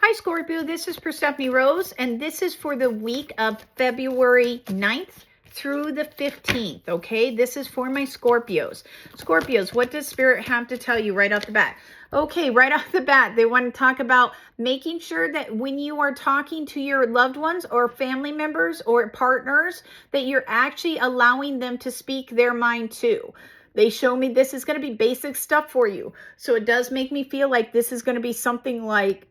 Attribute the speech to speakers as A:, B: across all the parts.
A: Hi, Scorpio. This is Perstephane Rose, and this is for the week of February 9th through the 15th, okay? This is for my Scorpios. Scorpios, what does Spirit have to tell you right off the bat? Okay, right off the bat, they want to talk about making sure that when you are talking to your loved ones or family members or partners, that you're actually allowing them to speak their mind too. They show me this is going to be basic stuff for you. So it does make me feel like this is going to be something like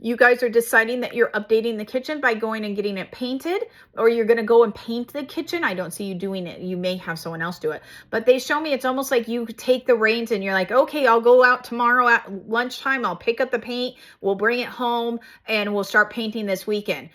A: you guys are deciding that you're updating the kitchen by going and getting it painted, or you're going to go and paint the kitchen. I don't see you doing it. You may have someone else do it, but they show me it's almost like you take the reins and you're like, okay, I'll go out tomorrow at lunchtime. I'll pick up the paint. We'll bring it home and we'll start painting this weekend.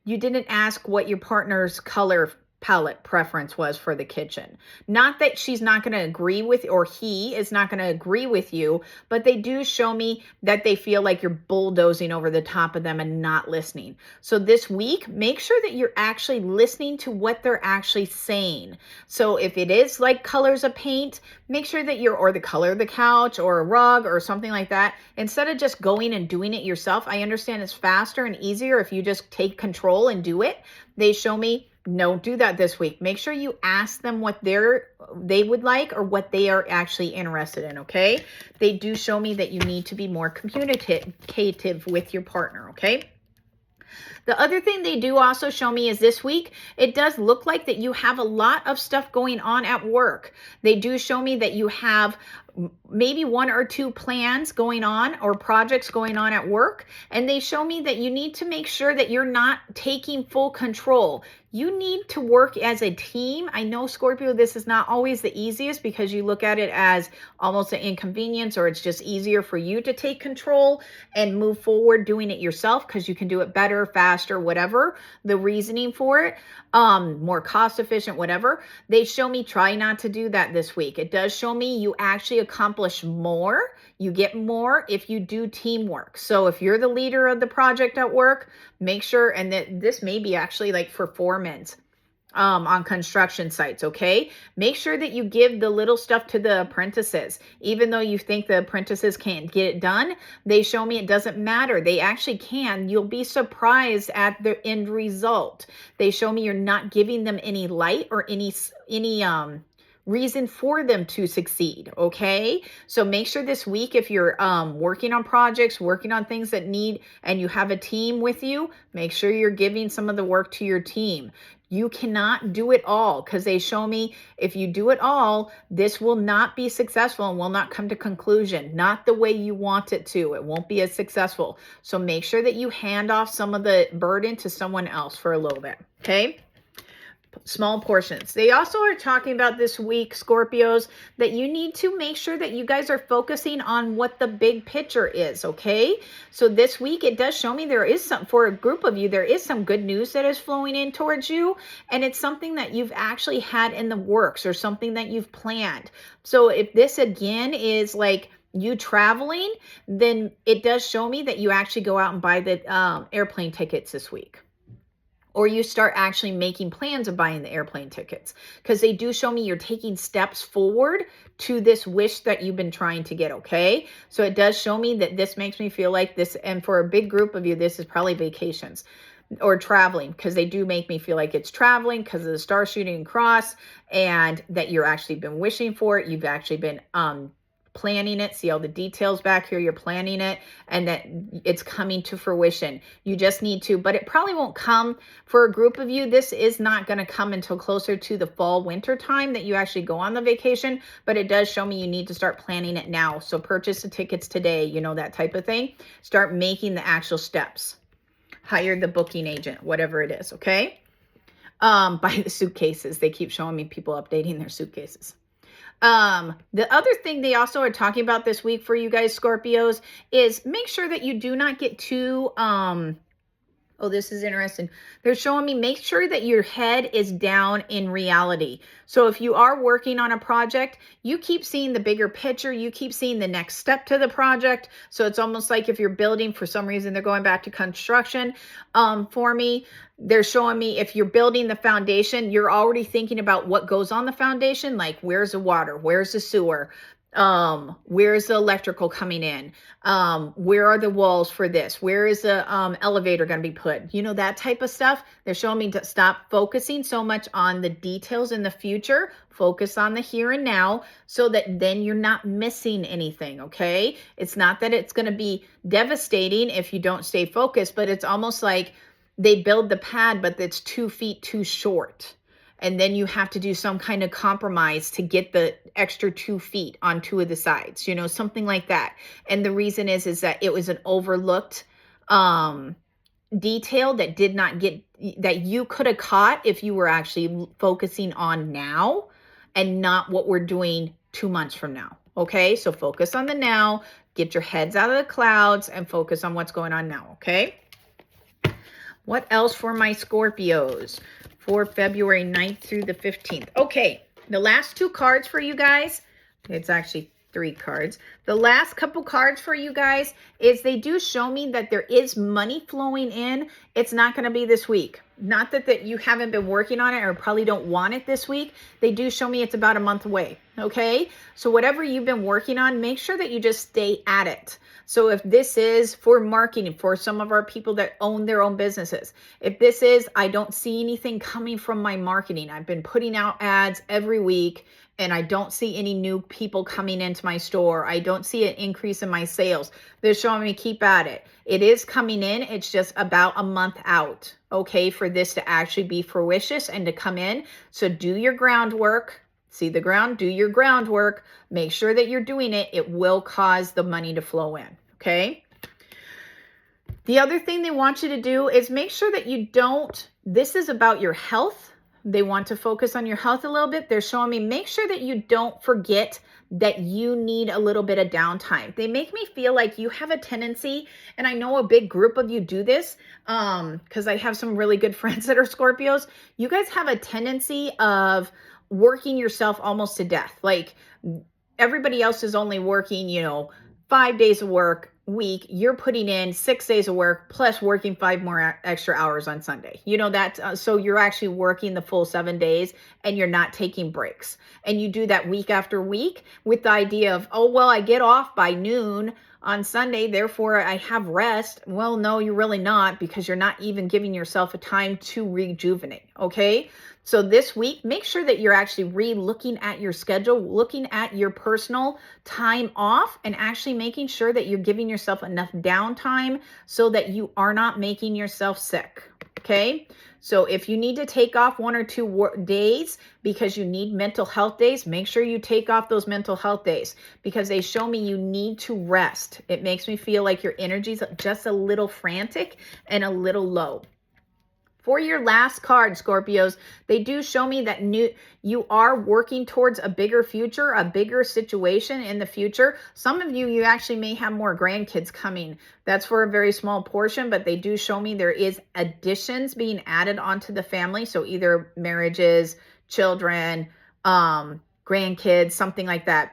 A: You didn't ask what your partner's color palette preference was for the kitchen. Not that she's not going to agree with, or he is not going to agree with you, but they do show me that they feel like you're bulldozing over the top of them and not listening. So this week, make sure that you're actually listening to what they're actually saying. So if it is like colors of paint, make sure that you're, or the color of the couch or a rug or something like that, instead of just going and doing it yourself. I understand it's faster and easier if you just take control and do it. They show me, no, do that this week. Make sure you ask them what they would like or what they are actually interested in, okay? They do show me that you need to be more communicative with your partner, okay? The other thing they do also show me is this week, it does look like that you have a lot of stuff going on at work. They do show me that you have maybe 1 or 2 plans going on or projects going on at work. And they show me that you need to make sure that you're not taking full control. You need to work as a team. I know, Scorpio, this is not always the easiest because you look at it as almost an inconvenience, or it's just easier for you to take control and move forward doing it yourself because you can do it better, faster, whatever the reasoning for it, more cost efficient, whatever. They show me try not to do that this week. It does show me you actually accomplish more. You get more if you do teamwork. So if you're the leader of the project at work, make sure, and that this may be actually like for foremen on construction sites, okay? Make sure that you give the little stuff to the apprentices. Even though you think the apprentices can't get it done, they show me it doesn't matter. They actually can. You'll be surprised at the end result. They show me you're not giving them any light or any reason for them to succeed, okay? So make sure this week, if you're working on projects, working on things that need, and you have a team with you, make sure you're giving some of the work to your team. You cannot do it all, because they show me if you do it all, this will not be successful and will not come to conclusion, not the way you want it to. It won't be as successful. So make sure that you hand off some of the burden to someone else for a little bit, okay? Small portions. They also are talking about this week, Scorpios, that you need to make sure that you guys are focusing on what the big picture is, okay? So this week, it does show me there is some, for a group of you, there is some good news that is flowing in towards you, and it's something that you've actually had in the works or something that you've planned. So if this again is like you traveling, then it does show me that you actually go out and buy the airplane tickets this week. Or you start actually making plans of buying the airplane tickets, because they do show me you're taking steps forward to this wish that you've been trying to get, okay? So it does show me that this makes me feel like this, and for a big group of you, this is probably vacations or traveling, because they do make me feel like it's traveling because of the star shooting across, and that you're actually been wishing for it. You've actually been planning it. See all the details back here. You're planning it, and that it's coming to fruition. You just need to, but it probably won't come for a group of you. This is not going to come until closer to the fall, winter time that you actually go on the vacation, but it does show me you need to start planning it now. So purchase the tickets today, you know, that type of thing. Start making the actual steps. Hire the booking agent, whatever it is, okay? Buy the suitcases. They keep showing me people updating their suitcases. The other thing they also are talking about this week for you guys, Scorpios, is make sure that you do not get too, oh, this is interesting. They're showing me make sure that your head is down in reality. So if you are working on a project, you keep seeing the bigger picture. You keep seeing the next step to the project. So it's almost like if you're building, for some reason, they're going back to construction. For me, they're showing me if you're building the foundation, you're already thinking about what goes on the foundation, like where's the water, where's the sewer, Where is the electrical coming in? Where are the walls for this? Where is the elevator going to be put? You know, that type of stuff. They're showing me to stop focusing so much on the details in the future. Focus on the here and now so that then you're not missing anything, okay? It's not that it's going to be devastating if you don't stay focused, but it's almost like they build the pad, but it's 2 feet too short. And then you have to do some kind of compromise to get the extra 2 feet on 2 of the sides, you know, something like that. And the reason is that it was an overlooked detail that did not get, that you could have caught if you were actually focusing on now and not what we're doing 2 months from now. Okay, so focus on the now, get your heads out of the clouds and focus on what's going on now. Okay. What else for my Scorpios for February 9th through the 15th? Okay, the last 2 cards for you guys, it's actually 3 cards. The last couple cards for you guys is they do show me that there is money flowing in. It's not going to be this week. Not that you haven't been working on it or probably don't want it this week. They do show me it's about a month away. Okay, so whatever you've been working on, make sure that you just stay at it. So if this is for marketing, for some of our people that own their own businesses, if this is, I don't see anything coming from my marketing. I've been putting out ads every week and I don't see any new people coming into my store. I don't see an increase in my sales. They're showing me keep at it. It is coming in. It's just about a month out, okay, for this to actually be fruitious and to come in. So do your groundwork. See the ground, do your groundwork. Make sure that you're doing it. It will cause the money to flow in, okay? The other thing they want you to do is make sure that you don't, this is about your health. They want to focus on your health a little bit. They're showing me, make sure that you don't forget that you need a little bit of downtime. They make me feel like you have a tendency, and I know a big group of you do this, because I have some really good friends that are Scorpios. You guys have a tendency of working yourself almost to death. Like everybody else is only working, you know, 5 days of work week. You're putting in 6 days of work plus working 5 more extra hours on Sunday. You know that. So you're actually working the full 7 days and you're not taking breaks. And you do that week after week with the idea of, oh, well, I get off by noon on Sunday, therefore I have rest. Well, no, you're really not, because you're not even giving yourself a time to rejuvenate. Okay. So this week, make sure that you're actually re-looking at your schedule, looking at your personal time off, and actually making sure that you're giving yourself enough downtime so that you are not making yourself sick. Okay. So if you need to take off 1 or 2 days because you need mental health days, make sure you take off those mental health days, because they show me you need to rest. It makes me feel like your energy's just a little frantic and a little low. For your last card, Scorpios, they do show me that you are working towards a bigger future, a bigger situation in the future. Some of you actually may have more grandkids coming. That's for a very small portion, but they do show me there is additions being added onto the family. So either marriages, children, grandkids, something like that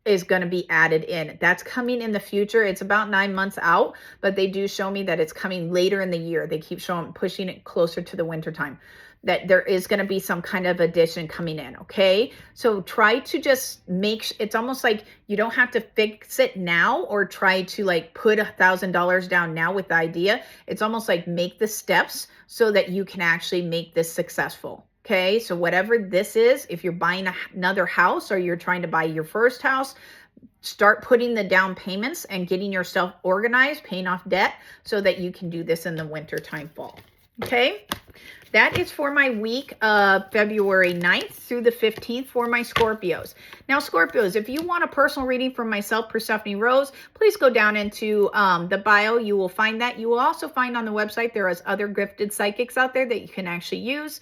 A: is going to be added in. That's coming in the future. It's about 9 months out, but they do show me that it's coming later in the year. They keep pushing it closer to the winter time, that there is going to be some kind of addition coming in. Okay. So try to just it's almost like you don't have to fix it now or try to like put $1,000 down now with the idea. It's almost like make the steps so that you can actually make this successful. Okay, so whatever this is, if you're buying another house or you're trying to buy your first house, start putting the down payments and getting yourself organized, paying off debt so that you can do this in the winter time, fall. Okay, that is for my week of February 9th through the 15th for my Scorpios. Now, Scorpios, if you want a personal reading from myself, Perstephane Rose, please go down into the bio. You will find that. You will also find on the website there is other gifted psychics out there that you can actually use.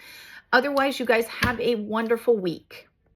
A: Otherwise, you guys have a wonderful week.